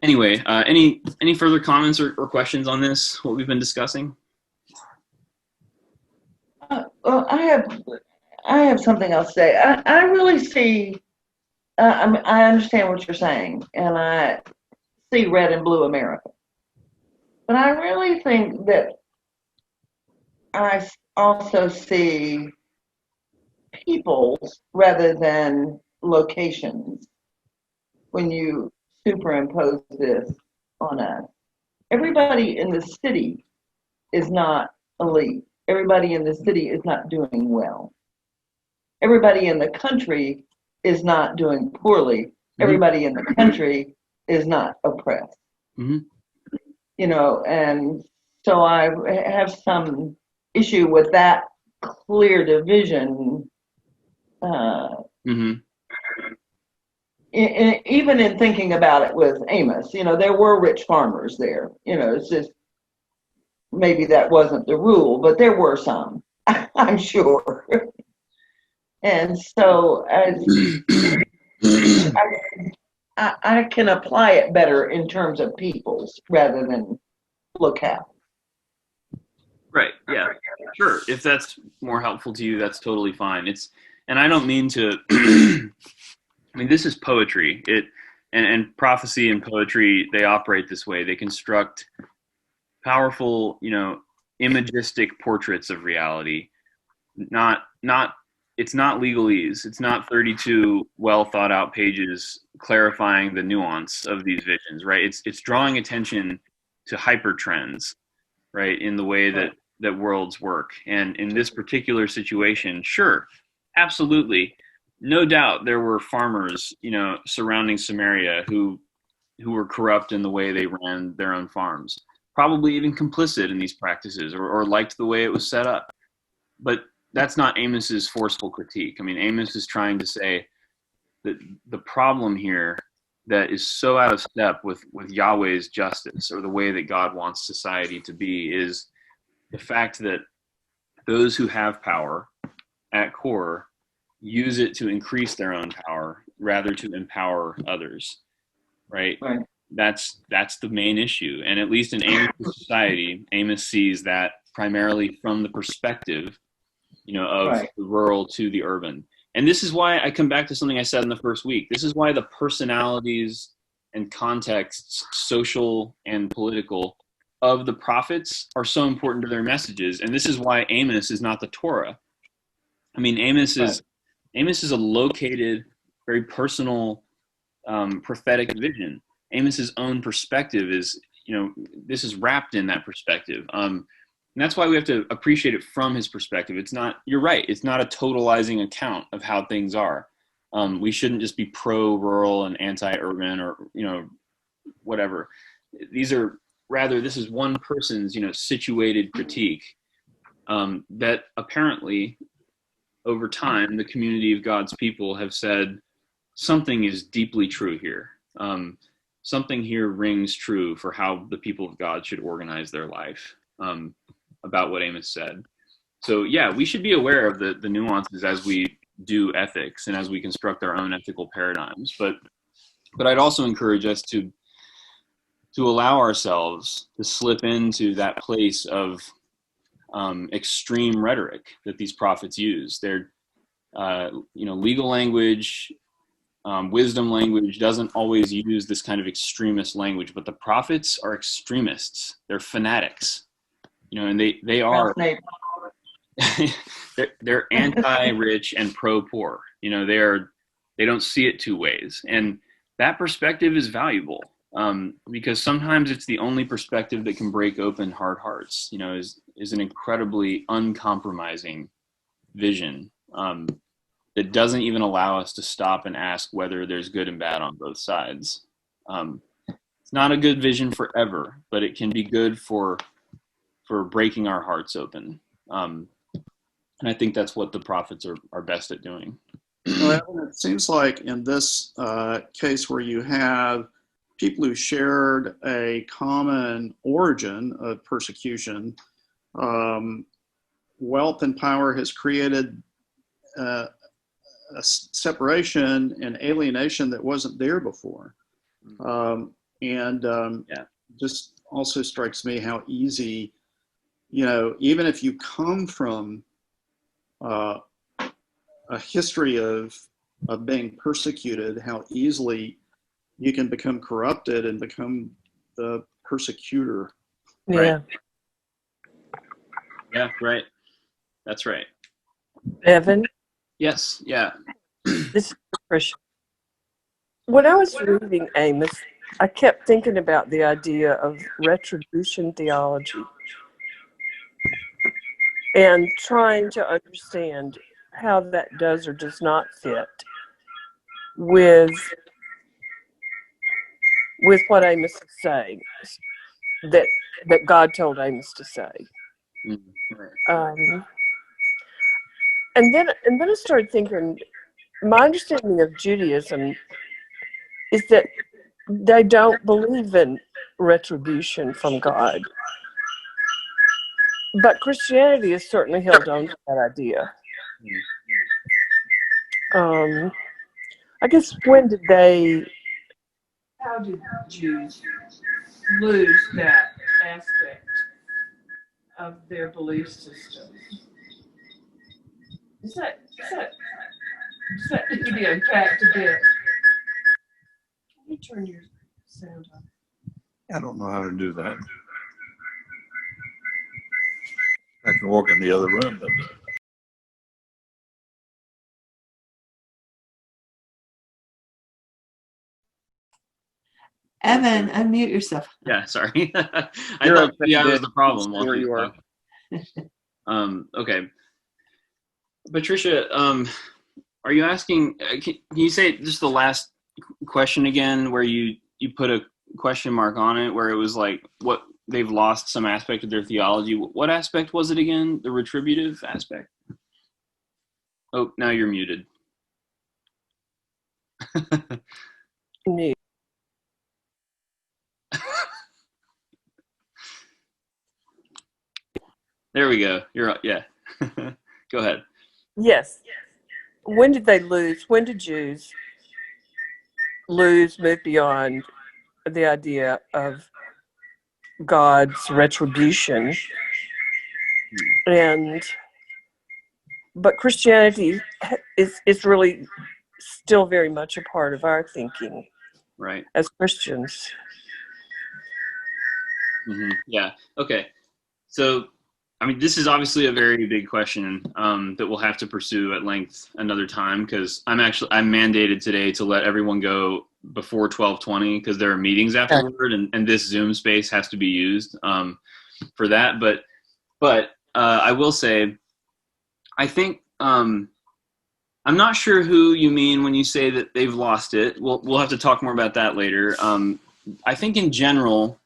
Anyway, any further comments or questions on this? What we've been discussing? Well, I have something else to say. I really see. I understand what you're saying, and I see red and blue America. But I really think that I also see peoples rather than locations when you superimpose this on us. Everybody in the city is not elite. Everybody in the city is not doing well. Everybody in the country is not doing poorly. Everybody in the country is not oppressed. Mm-hmm. And so I have some issue with that clear division. Mm-hmm. Even in thinking about it with Amos, there were rich farmers there. It's just maybe that wasn't the rule, but there were some, I'm sure. And so I can apply it better in terms of peoples rather than locale. Right. Yeah. Sure. If that's more helpful to you, that's totally fine. And I don't mean to. I mean, this is poetry. And prophecy and poetry, they operate this way. They construct powerful, imagistic portraits of reality. It's not legalese. It's not 32 well thought out pages clarifying the nuance of these visions, right? It's drawing attention to hyper trends, right, in the way that worlds work. And in this particular situation, sure, absolutely, no doubt there were farmers, surrounding Samaria who were corrupt in the way they ran their own farms, probably even complicit in these practices or liked the way it was set up. But that's not Amos's forceful critique. I mean, Amos is trying to say that the problem here that is so out of step with Yahweh's justice or the way that God wants society to be is the fact that those who have power at core use it to increase their own power rather to empower others, right? That's the main issue. And at least in Amos' society, Amos sees that primarily from the perspective, of the rural to the urban. And this is why I come back to something I said in the first week. This is why the personalities and contexts, social and political, of the prophets are so important to their messages. And this is why Amos is not the Torah. I mean, Amos is a located, very personal, prophetic vision. Amos's own perspective is, this is wrapped in that perspective. And that's why we have to appreciate it from his perspective. It's not, you're right, it's not a totalizing account of how things are. We shouldn't just be pro-rural and anti-urban or, whatever. This is one person's, situated critique that apparently over time, the community of God's people have said something is deeply true here. Something here rings true for how the people of God should organize their life. About what Amos said. So yeah, we should be aware of the nuances as we do ethics and as we construct our own ethical paradigms. But I'd also encourage us to allow ourselves to slip into that place of extreme rhetoric that these prophets use. Their legal language, wisdom language doesn't always use this kind of extremist language, but the prophets are extremists. They're fanatics. And they are, they're anti-rich and pro-poor. They're They don't see it two ways. And that perspective is valuable, because sometimes it's the only perspective that can break open hard hearts, is an incredibly uncompromising vision, that doesn't even allow us to stop and ask whether there's good and bad on both sides. It's not a good vision forever, but it can be good for breaking our hearts open. And I think that's what the prophets are best at doing. Well, it seems like in this case where you have people who shared a common origin of persecution, wealth and power has created a separation and alienation that wasn't there before. Just also strikes me how easy, even if you come from a history of being persecuted, how easily you can become corrupted and become the persecutor. Yeah. Right. Yeah, right. That's right. Evan, Yes, yeah. this is Tricia. When I was reading Amos, I kept thinking about the idea of retribution theology and trying to understand how that does or does not fit with what Amos is saying, that God told Amos to say. And then I started thinking, my understanding of Judaism is that they don't believe in retribution from God. But Christianity has certainly held on to that idea. I guess how did Jews lose that aspect of their belief system? Does that need to be unpacked a bit? Let me turn your sound on. I don't know how to do that. I can walk in the other room, but Evan, unmute yourself. Yeah, sorry. I thought maybe I was the problem while There she's you are. talking. Okay. Patricia, are you asking, can you say just the last question again, where you put a question mark on it, where it was like, what, they've lost some aspect of their theology. What aspect was it again? The retributive aspect? Oh, now you're muted. Mute. There we go. You're, yeah. Go ahead. Yes. When did they lose? When did Jews move beyond the idea of God's retribution? But Christianity is really still very much a part of our thinking, right, as Christians. Mm-hmm. Yeah. Okay. So, I mean, this is obviously a very big question that we'll have to pursue at length another time, because I'm mandated today to let everyone go before 12:20 because there are meetings afterward, and this Zoom space has to be used for that. But I will say, I think I'm not sure who you mean when you say that they've lost it. We'll have to talk more about that later. I think in general,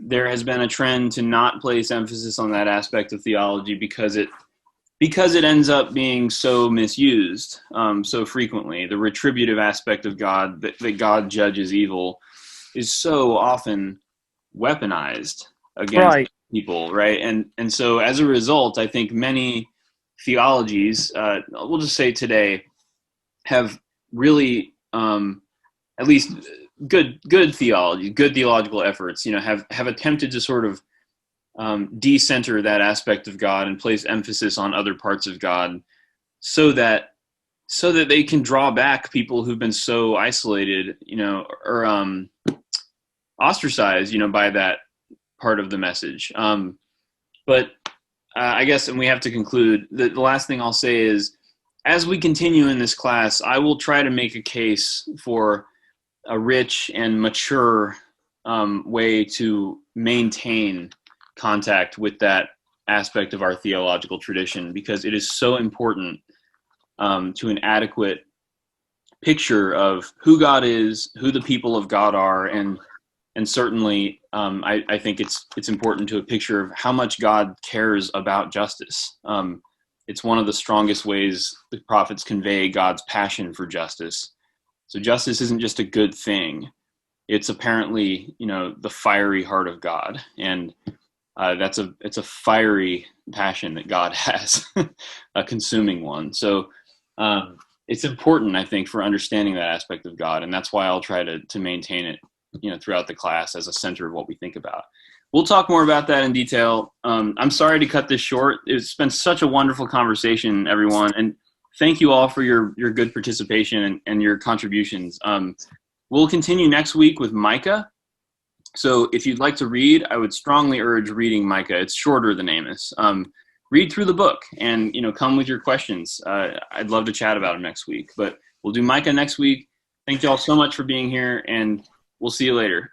there has been a trend to not place emphasis on that aspect of theology because it ends up being so misused so frequently. The retributive aspect of God, that God judges evil, is so often weaponized against people, right? And so as a result, I think many theologies, we'll just say today, have really, at least good theology, good theological efforts, have attempted to sort of decenter that aspect of God and place emphasis on other parts of God, so that they can draw back people who've been so isolated, or ostracized, by that part of the message. But I guess, and we have to conclude, the last thing I'll say is, as we continue in this class, I will try to make a case for a rich and mature way to maintain contact with that aspect of our theological tradition, because it is so important to an adequate picture of who God is, who the people of God are, and certainly I think it's important to a picture of how much God cares about justice. It's one of the strongest ways the prophets convey God's passion for justice. So justice isn't just a good thing. It's apparently, the fiery heart of God. And it's a fiery passion that God has, a consuming one. So it's important, I think, for understanding that aspect of God. And that's why I'll try to maintain it, throughout the class as a center of what we think about. We'll talk more about that in detail. I'm sorry to cut this short. It's been such a wonderful conversation, everyone. And thank you all for your good participation and your contributions. We'll continue next week with Micah. So if you'd like to read, I would strongly urge reading Micah. It's shorter than Amos. Read through the book and, come with your questions. I'd love to chat about them next week. But we'll do Micah next week. Thank you all so much for being here, and we'll see you later.